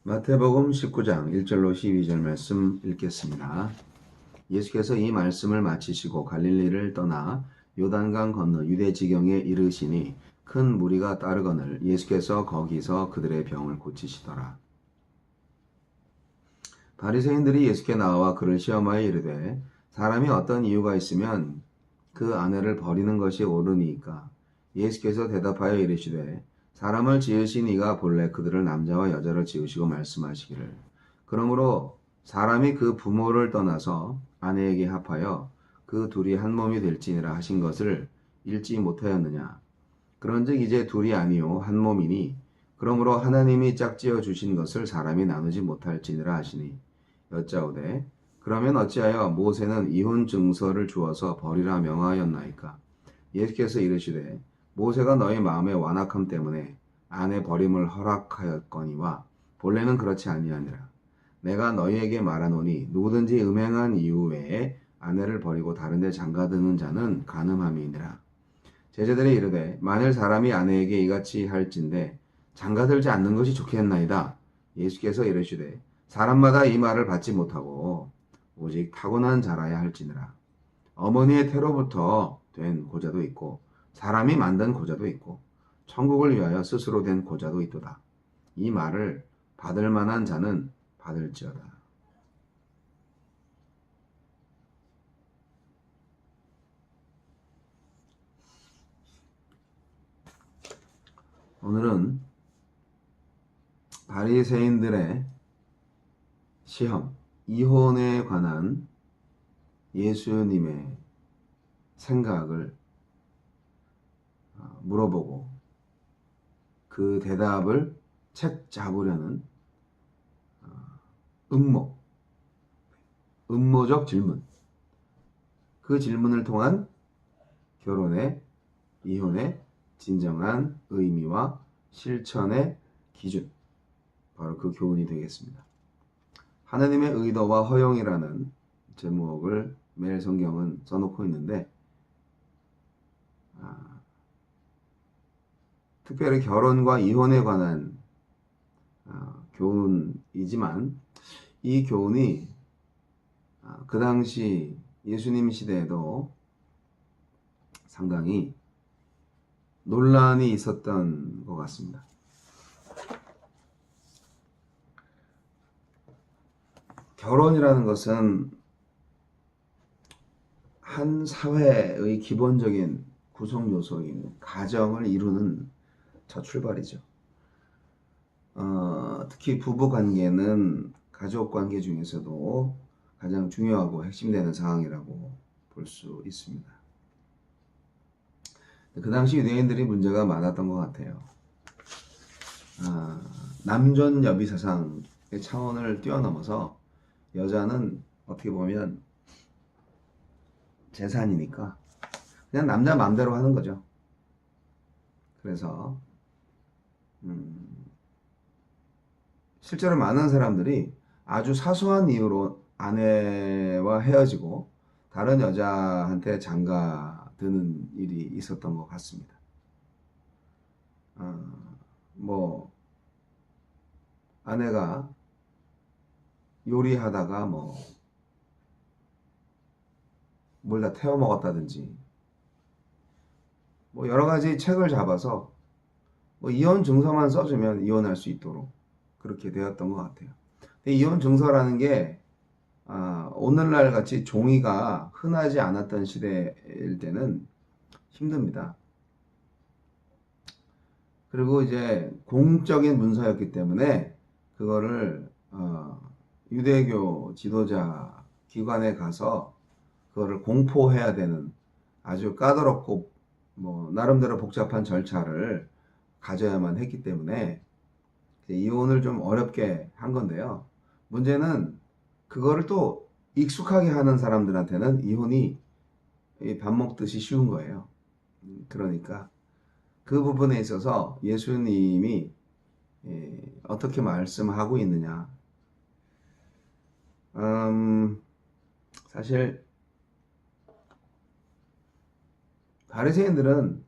마태복음 19장 1절로 12절 말씀 읽겠습니다. 예수께서 이 말씀을 마치시고 갈릴리를 떠나 요단강 건너 유대 지경에 이르시니 큰 무리가 따르거늘 예수께서 거기서 그들의 병을 고치시더라. 바리새인들이 예수께 나와 그를 시험하여 이르되 사람이 어떤 이유가 있으면 그 아내를 버리는 것이 옳으니까. 예수께서 대답하여 이르시되 사람을 지으신 이가 본래 그들을 남자와 여자로 지으시고 말씀하시기를 그러므로 사람이 그 부모를 떠나서 아내에게 합하여 그 둘이 한 몸이 될지니라 하신 것을 읽지 못하였느냐. 그런즉 이제 둘이 아니요 한 몸이니 그러므로 하나님이 짝지어 주신 것을 사람이 나누지 못할지니라 하시니 여짜오되 그러면 어찌하여 모세는 이혼 증서를 주어서 버리라 명하였나이까. 예수께서 이르시되 모세가 너희 마음의 완악함 때문에 아내 버림을 허락하였거니와 본래는 그렇지 아니하니라. 내가 너희에게 말하노니 누구든지 음행한 이유 외에 아내를 버리고 다른 데 장가드는 자는 간음함이니라. 제자들이 이르되 만일 사람이 아내에게 이같이 할진대 장가들지 않는 것이 좋겠나이다. 예수께서 이르시되 사람마다 이 말을 받지 못하고 오직 타고난 자라야 할지니라. 어머니의 태로부터 된 고자도 있고 사람이 만든 고자도 있고 천국을 위하여 스스로 된 고자도 있도다. 이 말을 받을 만한 자는 받을지어다. 오늘은 바리새인들의 시험, 이혼에 관한 예수님의 생각을 물어보고 그 대답을 책 잡으려는 음모적 질문, 그 질문을 통한 결혼의, 이혼의 진정한 의미와 실천의 기준, 바로 그 교훈이 되겠습니다. 하나님의 의도와 허용이라는 제목을 매일 성경은 써놓고 있는데 특별히 결혼과 이혼에 관한 교훈이지만 이 교훈이 그 당시 예수님 시대에도 상당히 논란이 있었던 것 같습니다. 결혼이라는 것은 한 사회의 기본적인 구성 요소인 가정을 이루는 첫 출발이죠. 특히 부부 관계는 가족 관계 중에서도 가장 중요하고 핵심되는 상황이라고 볼 수 있습니다. 그 당시 유대인들이 문제가 많았던 것 같아요. 남존여비 사상의 차원을 뛰어넘어서 여자는 어떻게 보면 재산이니까 그냥 남자 마음대로 하는 거죠. 그래서 실제로 많은 사람들이 아주 사소한 이유로 아내와 헤어지고 다른 여자한테 장가드는 일이 있었던 것 같습니다. 뭐 아내가 요리하다가 뭘 다 태워 먹었다든지 여러 가지 책을 잡아서 이혼 증서만 써주면 이혼할 수 있도록 그렇게 되었던 것 같아요. 근데 이혼 증서라는 게 오늘날 같이 종이가 흔하지 않았던 시대일 때는 힘듭니다. 그리고 이제 공적인 문서였기 때문에 그거를 유대교 지도자 기관에 가서 그거를 공포해야 되는 아주 까다롭고 나름대로 복잡한 절차를 가져야만 했기 때문에 이혼을 좀 어렵게 한 건데요. 문제는 그거를 또 익숙하게 하는 사람들한테는 이혼이 밥 먹듯이 쉬운 거예요. 그러니까 그 부분에 있어서 예수님이 어떻게 말씀하고 있느냐. 사실 바리새인들은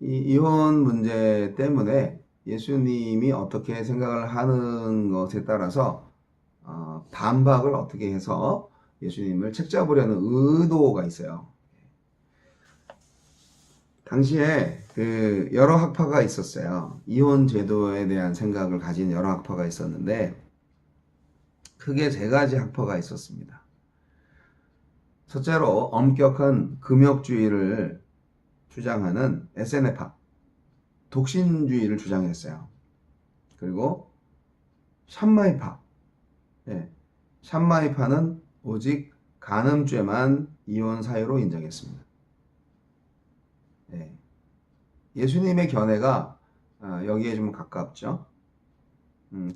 이 이혼 문제 때문에 예수님이 어떻게 생각을 하는 것에 따라서 반박을 어떻게 해서 예수님을 책잡으려는 의도가 있어요. 당시에 그 여러 학파가 있었어요. 이혼 제도에 대한 생각을 가진 여러 학파가 있었는데 크게 세 가지 학파가 있었습니다. 첫째로 엄격한 금욕주의를 주장하는 SNF파, 독신주의를 주장했어요. 그리고 샴마이파, 샴마이파는 오직 간음죄만 이혼 사유로 인정했습니다. 예수님의 견해가 여기에 좀 가깝죠.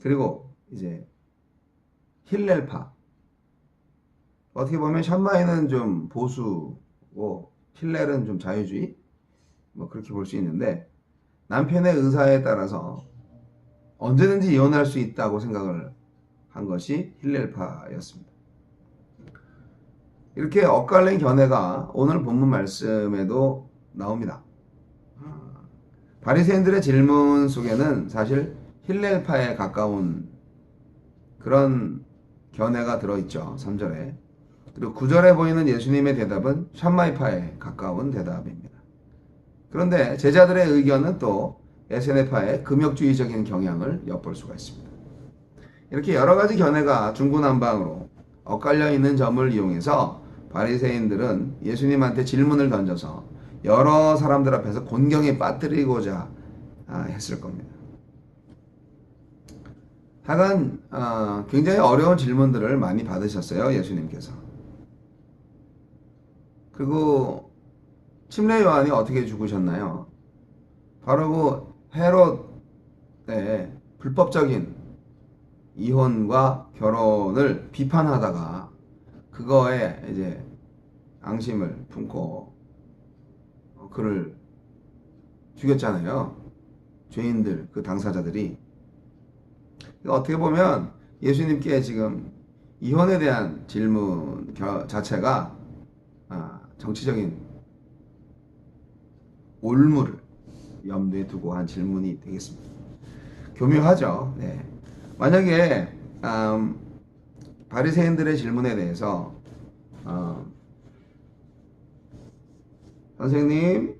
그리고 이제 힐렐파, 어떻게 보면 샴마이는 좀 보수고 힐렐은 좀 자유주의, 뭐 그렇게 볼 수 있는데 남편의 의사에 따라서 언제든지 이혼할 수 있다고 생각을 한 것이 힐렐파였습니다. 이렇게 엇갈린 견해가 오늘 본문 말씀에도 나옵니다. 바리새인들의 질문 속에는 사실 힐렐파에 가까운 그런 견해가 들어있죠. 3절에. 그리고 9절에 보이는 예수님의 대답은 샴마이파에 가까운 대답입니다. 그런데 제자들의 의견은 또 SNF파의 금욕주의적인 경향을 엿볼 수가 있습니다. 이렇게 여러 가지 견해가 중구난방으로 엇갈려 있는 점을 이용해서 바리새인들은 예수님한테 질문을 던져서 여러 사람들 앞에서 곤경에 빠뜨리고자 했을 겁니다. 하여간 굉장히 어려운 질문들을 많이 받으셨어요. 예수님께서. 그리고 침례 요한이 어떻게 죽으셨나요? 바로 그 헤롯의 불법적인 이혼과 결혼을 비판하다가 그거에 이제 앙심을 품고 그를 죽였잖아요. 죄인들, 그 당사자들이. 어떻게 보면 예수님께 지금 이혼에 대한 질문 자체가 정치적인 올무를 염두에 두고 한 질문이 되겠습니다. 교묘하죠. 네. 만약에 바리새인들의 질문에 대해서 선생님,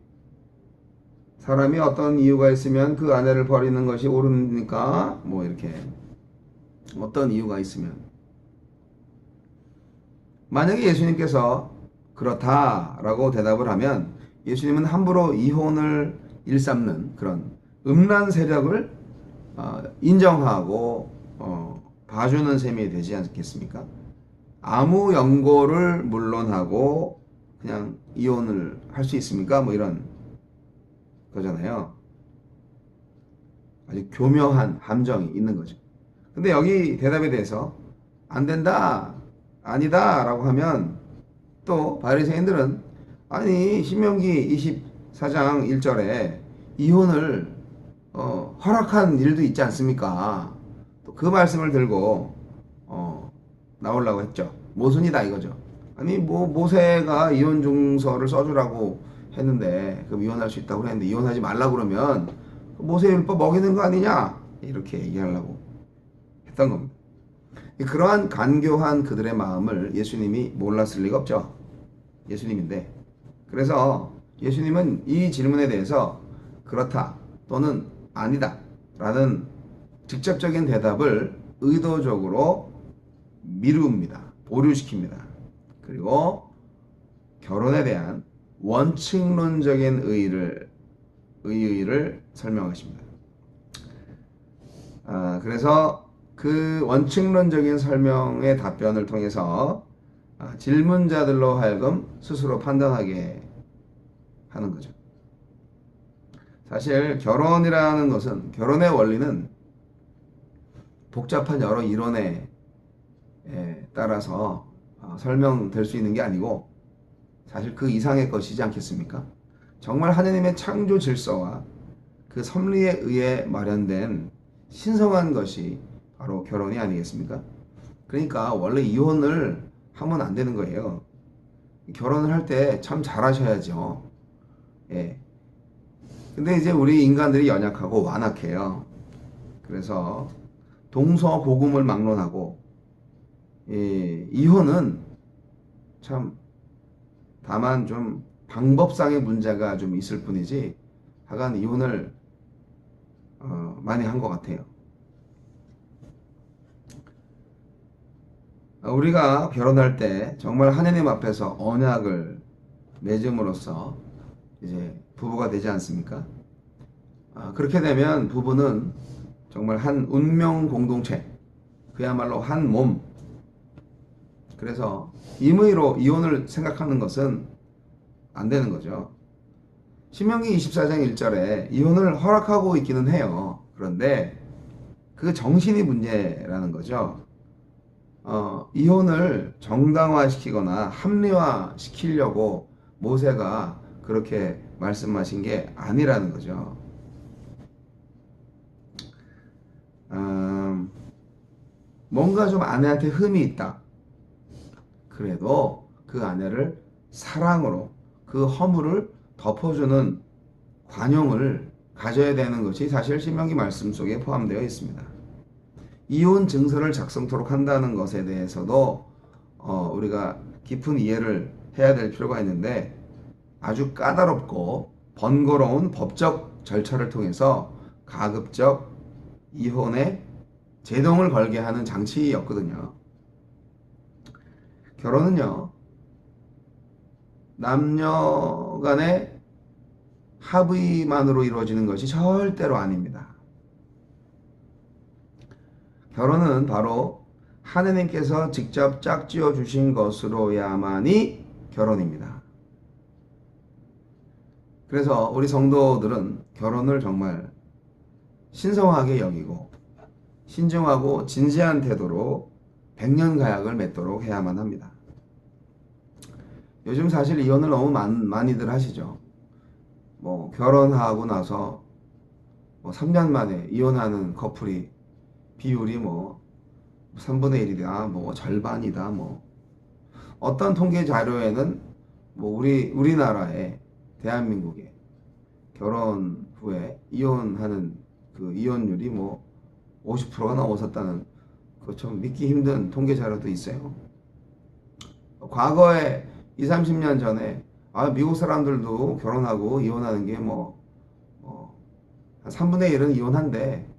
사람이 어떤 이유가 있으면 그 아내를 버리는 것이 옳으니까 뭐 이렇게 어떤 이유가 있으면, 만약에 예수님께서 그렇다라고 대답을 하면 예수님은 함부로 이혼을 일삼는 그런 음란 세력을 인정하고 봐주는 셈이 되지 않겠습니까? 아무 연고를 물론하고 그냥 이혼을 할 수 있습니까? 뭐 이런 거잖아요. 아주 교묘한 함정이 있는 거죠. 근데 여기 대답에 대해서 안 된다, 아니다 라고 하면 또 바리새인들은 아니 신명기 24장 1절에 이혼을 허락한 일도 있지 않습니까? 또 그 말씀을 들고 나오려고 했죠. 모순이다 이거죠. 아니 뭐 모세가 이혼 증서를 써주라고 했는데 그럼 이혼할 수 있다고 했는데 이혼하지 말라 그러면 모세 율법 먹이는 거 아니냐 이렇게 얘기하려고 했던 겁니다. 그러한 간교한 그들의 마음을 예수님이 몰랐을 리가 없죠. 예수님인데. 그래서 예수님은 이 질문에 대해서 그렇다 또는 아니다 라는 직접적인 대답을 의도적으로 미룹니다. 보류시킵니다. 그리고 결혼에 대한 원칙론적인 의의를 설명하십니다. 그래서 그 원칙론적인 설명의 답변을 통해서 질문자들로 하여금 스스로 판단하게 하는 거죠. 사실 결혼이라는 것은, 결혼의 원리는 복잡한 여러 이론에 따라서 설명될 수 있는 게 아니고 사실 그 이상의 것이지 않겠습니까? 정말 하느님의 창조 질서와 그 섭리에 의해 마련된 신성한 것이 바로 결혼이 아니겠습니까? 그러니까 원래 이혼을 하면 안 되는 거예요. 결혼을 할 때 참 잘하셔야죠. 예. 근데 이제 우리 인간들이 연약하고 완악해요. 그래서 동서고금을 막론하고 이혼은 참 다만 좀 방법상의 문제가 좀 있을 뿐이지 하여간 이혼을 많이 한 것 같아요. 우리가 결혼할 때 정말 하느님 앞에서 언약을 맺음으로써 이제 부부가 되지 않습니까? 그렇게 되면 부부는 정말 한 운명 공동체, 그야말로 한 몸. 그래서 임의로 이혼을 생각하는 것은 안 되는 거죠. 신명기 24장 1절에 이혼을 허락하고 있기는 해요. 그런데 그 정신이 문제라는 거죠. 이혼을 정당화시키거나 합리화시키려고 모세가 그렇게 말씀하신 게 아니라는 거죠. 뭔가 좀 아내한테 흠이 있다. 그래도 그 아내를 사랑으로 그 허물을 덮어주는 관용을 가져야 되는 것이 사실 신명기 말씀 속에 포함되어 있습니다. 이혼 증서를 작성토록 한다는 것에 대해서도 우리가 깊은 이해를 해야 될 필요가 있는데 아주 까다롭고 번거로운 법적 절차를 통해서 가급적 이혼에 제동을 걸게 하는 장치였거든요. 결혼은요, 남녀 간의 합의만으로 이루어지는 것이 절대로 아닙니다. 결혼은 바로 하느님께서 직접 짝지어 주신 것으로야만이 결혼입니다. 그래서 우리 성도들은 결혼을 정말 신성하게 여기고 신중하고 진지한 태도로 백년가약을 맺도록 해야만 합니다. 요즘 사실 이혼을 너무 많이들 하시죠. 뭐 결혼하고 나서 뭐 3년 만에 이혼하는 커플이 비율이 뭐 3분의 1이다, 뭐 절반이다, 뭐 어떤 통계 자료에는 뭐 우리나라의 대한민국의 결혼 후에 이혼하는 그 이혼율이 뭐 50%가 넘어섰다는 그 좀 믿기 힘든 통계 자료도 있어요. 과거에 20, 30년 전에 미국 사람들도 결혼하고 이혼하는 게 한 3분의 1은 이혼한데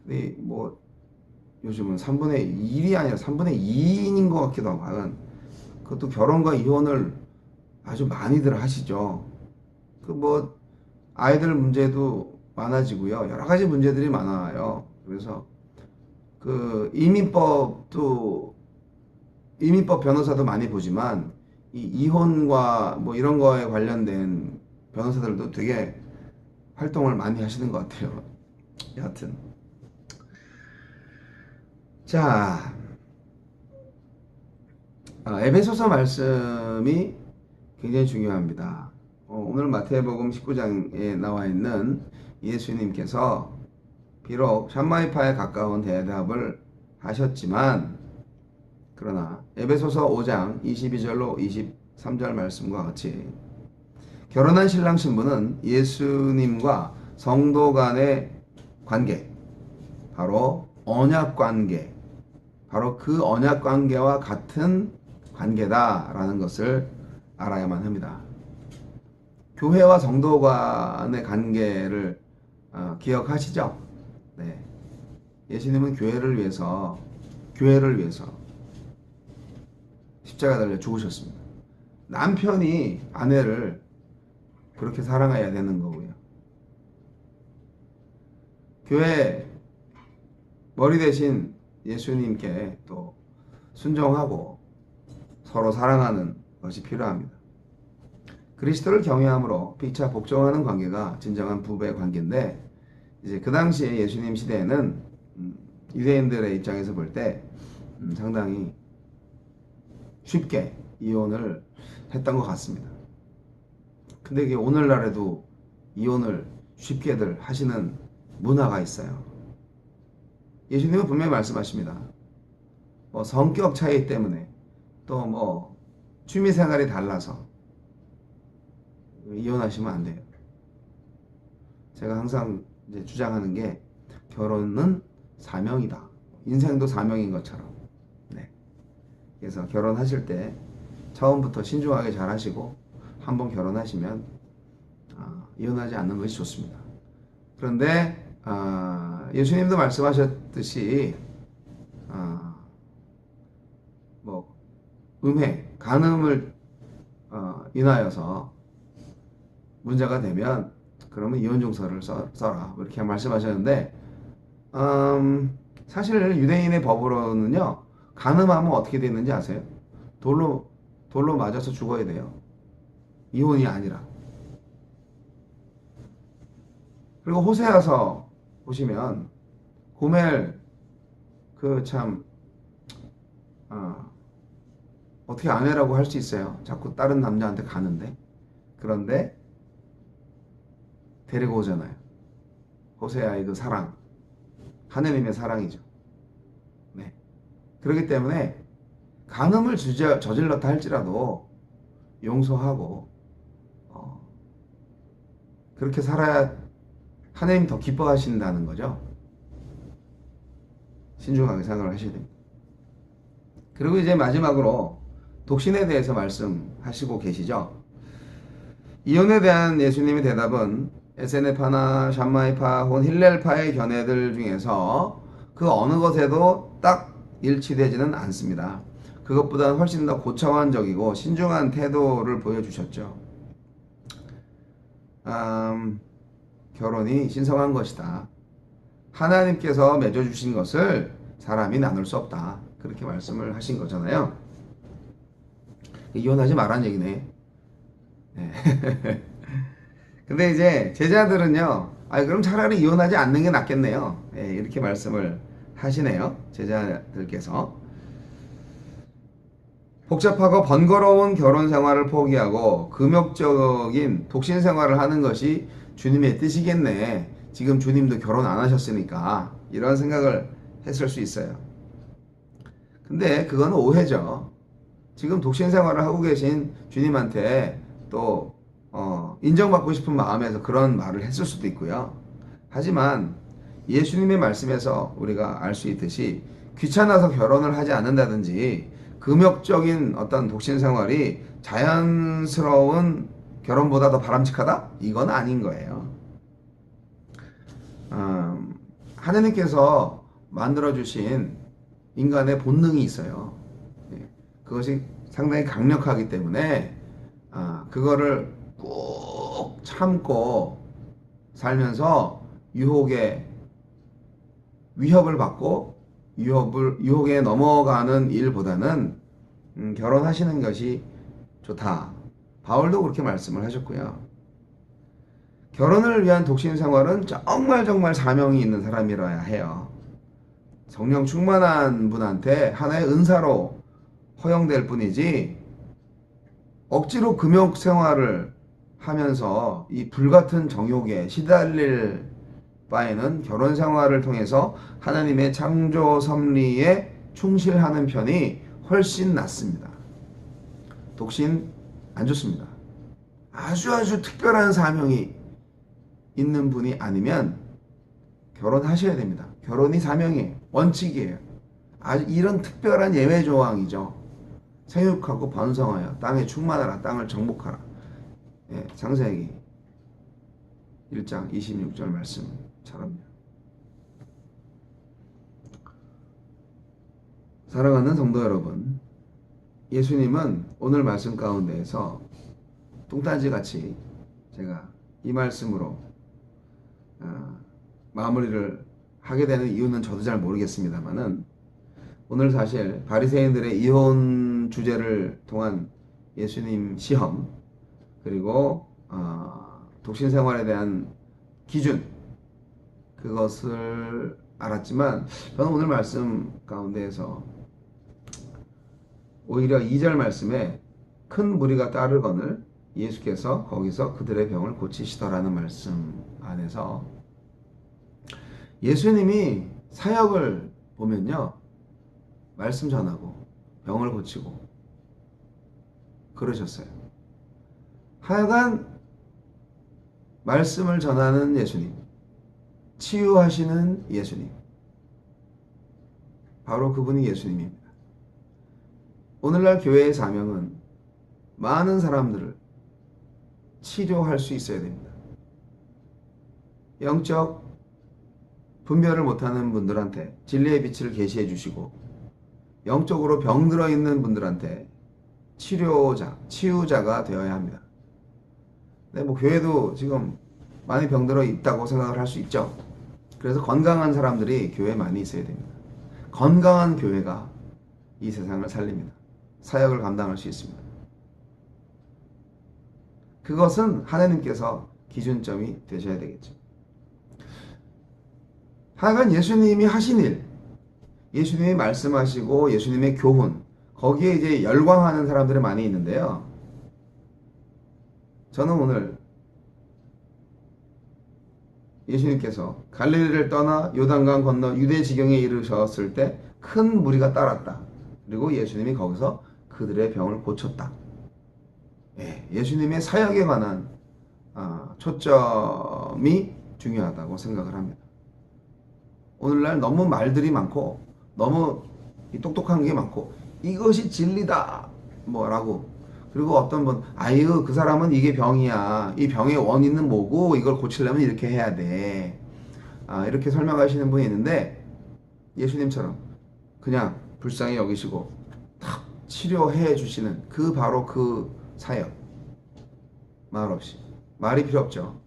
근데 뭐 요즘은 3분의 1이 아니라 3분의 2인인 것 같기도 하고 그것도 결혼과 이혼을 아주 많이들 하시죠. 그 뭐 아이들 문제도 많아지고요. 여러 가지 문제들이 많아요. 그래서 그 이민법 변호사도 많이 보지만 이 이혼과 뭐 이런 거에 관련된 변호사들도 되게 활동을 많이 하시는 것 같아요. 여하튼 자, 에베소서 말씀이 굉장히 중요합니다. 오늘 마태복음 19장에 나와 있는 예수님께서 비록 샴마이파에 가까운 대답을 하셨지만 그러나 에베소서 5장 22절로 23절 말씀과 같이 결혼한 신랑 신부는 예수님과 성도 간의 관계, 바로 언약 관계, 바로 그 언약 관계와 같은 관계다라는 것을 알아야만 합니다. 교회와 성도 간의 관계를 기억하시죠? 네. 예수님은 교회를 위해서 십자가 달려 죽으셨습니다. 남편이 아내를 그렇게 사랑해야 되는 거고요. 교회 머리 대신 예수님께 또 순종하고 서로 사랑하는 것이 필요합니다. 그리스도를 경외함으로 피차 복종하는 관계가 진정한 부부의 관계인데 이제 그 당시에 예수님 시대에는 유대인들의 입장에서 볼 때 상당히 쉽게 이혼을 했던 것 같습니다. 근데 이게 오늘날에도 이혼을 쉽게들 하시는 문화가 있어요. 예수님은 분명히 말씀하십니다. 뭐 성격 차이 때문에 또 뭐 취미 생활이 달라서 이혼하시면 안 돼요. 제가 항상 이제 주장하는 게 결혼은 사명이다. 인생도 사명인 것처럼. 네. 그래서 결혼하실 때 처음부터 신중하게 잘 하시고 한번 결혼하시면 이혼하지 않는 것이 좋습니다. 그런데 예수님도 말씀하셨듯이 뭐 음해, 간음을 인하여서 문제가 되면 그러면 이혼증서를 써라 이렇게 말씀하셨는데 사실 유대인의 법으로는요 간음하면 어떻게 되는지 아세요? 돌로 맞아서 죽어야 돼요. 이혼이 아니라. 그리고 호세아서 보시면 고멜 참 어떻게 아내라고 할 수 있어요? 자꾸 다른 남자한테 가는데. 그런데 데리고 오잖아요. 호세아의 그 사랑, 하느님의 사랑이죠. 네. 그렇기 때문에 간음을 저질렀다 할지라도 용서하고 그렇게 살아야 하느님 더 기뻐하신다는 거죠. 신중하게 생각을 하셔야 됩니다. 그리고 이제 마지막으로 독신에 대해서 말씀하시고 계시죠. 이혼에 대한 예수님의 대답은 에세네파나 샴마이파 혹은 힐렐파의 견해들 중에서 그 어느 것에도 딱 일치되지는 않습니다. 그것보다는 훨씬 더 고차원적이고 신중한 태도를 보여주셨죠. 결혼이 신성한 것이다. 하나님께서 맺어주신 것을 사람이 나눌 수 없다. 그렇게 말씀을 하신 거잖아요. 이혼하지 말란 얘기네. 네. 근데 이제 제자들은요, 그럼 차라리 이혼하지 않는 게 낫겠네요. 네, 이렇게 말씀을 하시네요. 제자들께서. 복잡하고 번거로운 결혼 생활을 포기하고 금욕적인 독신 생활을 하는 것이 주님의 뜻이겠네. 지금 주님도 결혼 안 하셨으니까 이런 생각을 했을 수 있어요. 근데 그건 오해죠. 지금 독신 생활을 하고 계신 주님한테 또 인정받고 싶은 마음에서 그런 말을 했을 수도 있고요. 하지만 예수님의 말씀에서 우리가 알 수 있듯이 귀찮아서 결혼을 하지 않는다든지 금욕적인 어떤 독신 생활이 자연스러운 결혼보다 더 바람직하다? 이건 아닌 거예요. 하느님께서 만들어주신 인간의 본능이 있어요. 그것이 상당히 강력하기 때문에 그거를 꾹 참고 살면서 유혹에 위협을 받고 유혹에 넘어가는 일보다는 결혼하시는 것이 좋다. 바울도 그렇게 말씀을 하셨고요. 결혼을 위한 독신 생활은 정말 사명이 있는 사람이라야 해요. 성령 충만한 분한테 하나의 은사로 허용될 뿐이지 억지로 금욕 생활을 하면서 이 불같은 정욕에 시달릴 바에는 결혼 생활을 통해서 하나님의 창조 섭리에 충실하는 편이 훨씬 낫습니다. 독신 안 좋습니다. 아주 특별한 사명이 있는 분이 아니면 결혼하셔야 됩니다. 결혼이 사명이에요. 원칙이에요. 아주 이런 특별한 예외 조항이죠. 생육하고 번성하여 땅에 충만하라. 땅을 정복하라. 예, 창세기 1장 26절 말씀처럼요. 사랑하는 성도 여러분, 예수님은 오늘 말씀 가운데에서 뚱딴지같이 제가 이 말씀으로 마무리를 하게 되는 이유는 저도 잘 모르겠습니다만은 오늘 사실 바리새인들의 이혼 주제를 통한 예수님 시험 그리고 독신 생활에 대한 기준 그것을 알았지만 저는 오늘 말씀 가운데에서 오히려 2절 말씀에 큰 무리가 따르거늘 예수께서 거기서 그들의 병을 고치시더라는 말씀 안에서 예수님이 사역을 보면요 말씀 전하고 병을 고치고 그러셨어요. 하여간 말씀을 전하는 예수님, 치유하시는 예수님, 바로 그분이 예수님입니다. 오늘날 교회의 사명은 많은 사람들을 치료할 수 있어야 됩니다. 영적 분별을 못하는 분들한테 진리의 빛을 계시해 주시고, 영적으로 병들어 있는 분들한테 치료자, 치유자가 되어야 합니다. 네, 뭐 교회도 지금 많이 병들어 있다고 생각을 할 수 있죠. 그래서 건강한 사람들이 교회에 많이 있어야 됩니다. 건강한 교회가 이 세상을 살립니다. 사역을 감당할 수 있습니다. 그것은 하나님께서 기준점이 되셔야 되겠죠. 하여간 예수님이 하신 일, 예수님이 말씀하시고 예수님의 교훈, 거기에 이제 열광하는 사람들이 많이 있는데요. 저는 오늘 예수님께서 갈릴리를 떠나 요단강 건너 유대 지경에 이르셨을 때 큰 무리가 따랐다. 그리고 예수님이 거기서 그들의 병을 고쳤다. 예수님의 사역에 관한 초점이 중요하다고 생각을 합니다. 오늘날 너무 말들이 많고 너무 똑똑한 게 많고 이것이 진리다 뭐라고, 그리고 어떤 분 아유 그 사람은 이게 병이야, 이 병의 원인은 뭐고 이걸 고치려면 이렇게 해야 돼, 이렇게 설명하시는 분이 있는데, 예수님처럼 그냥 불쌍히 여기시고 탁 치료해 주시는 그 바로 그 사역, 말 없이, 말이 필요 없죠.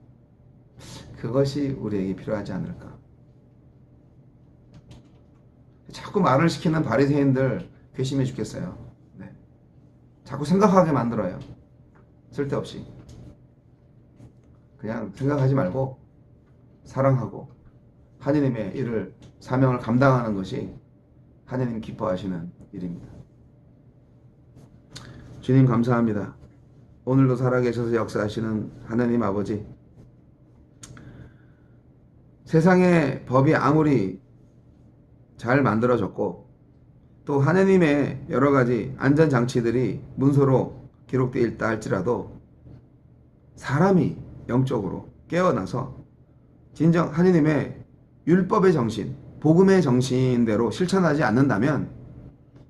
그것이 우리에게 필요하지 않을까. 자꾸 말을 시키는 바리새인들 괘씸해 죽겠어요. 네. 자꾸 생각하게 만들어요. 쓸데없이. 그냥 생각하지 말고 사랑하고 하느님의 일을, 사명을 감당하는 것이 하느님 기뻐하시는 일입니다. 주님 감사합니다. 오늘도 살아계셔서 역사하시는 하나님 아버지, 세상의 법이 아무리 잘 만들어졌고 또 하느님의 여러 가지 안전장치들이 문서로 기록되어 있다 할지라도 사람이 영적으로 깨어나서 진정 하느님의 율법의 정신, 복음의 정신대로 실천하지 않는다면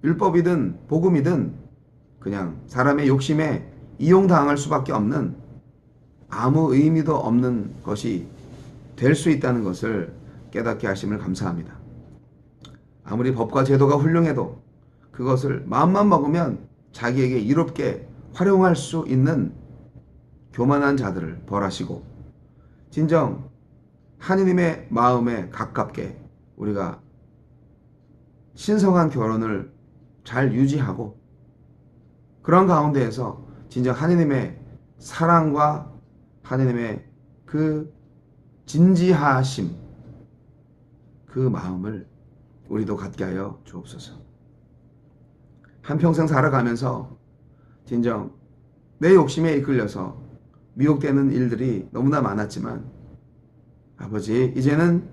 율법이든 복음이든 그냥 사람의 욕심에 이용당할 수밖에 없는, 아무 의미도 없는 것이 될 수 있다는 것을 깨닫게 하심을 감사합니다. 아무리 법과 제도가 훌륭해도 그것을 마음만 먹으면 자기에게 이롭게 활용할 수 있는 교만한 자들을 벌하시고, 진정 하느님의 마음에 가깝게 우리가 신성한 결혼을 잘 유지하고, 그런 가운데에서 진정 하느님의 사랑과 하느님의 그 진지하심, 그 마음을 우리도 갖게 하여 주옵소서. 한평생 살아가면서 진정 내 욕심에 이끌려서 미혹되는 일들이 너무나 많았지만, 아버지 이제는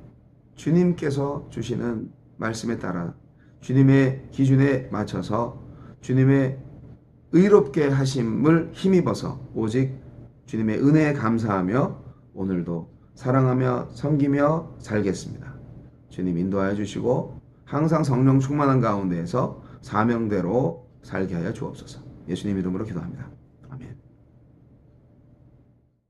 주님께서 주시는 말씀에 따라 주님의 기준에 맞춰서 주님의 의롭게 하심을 힘입어서 오직 주님의 은혜에 감사하며 오늘도 사랑하며 섬기며 살겠습니다. 주님 인도하여 주시고 항상 성령 충만한 가운데에서 사명대로 살게 하여 주옵소서. 예수님 이름으로 기도합니다.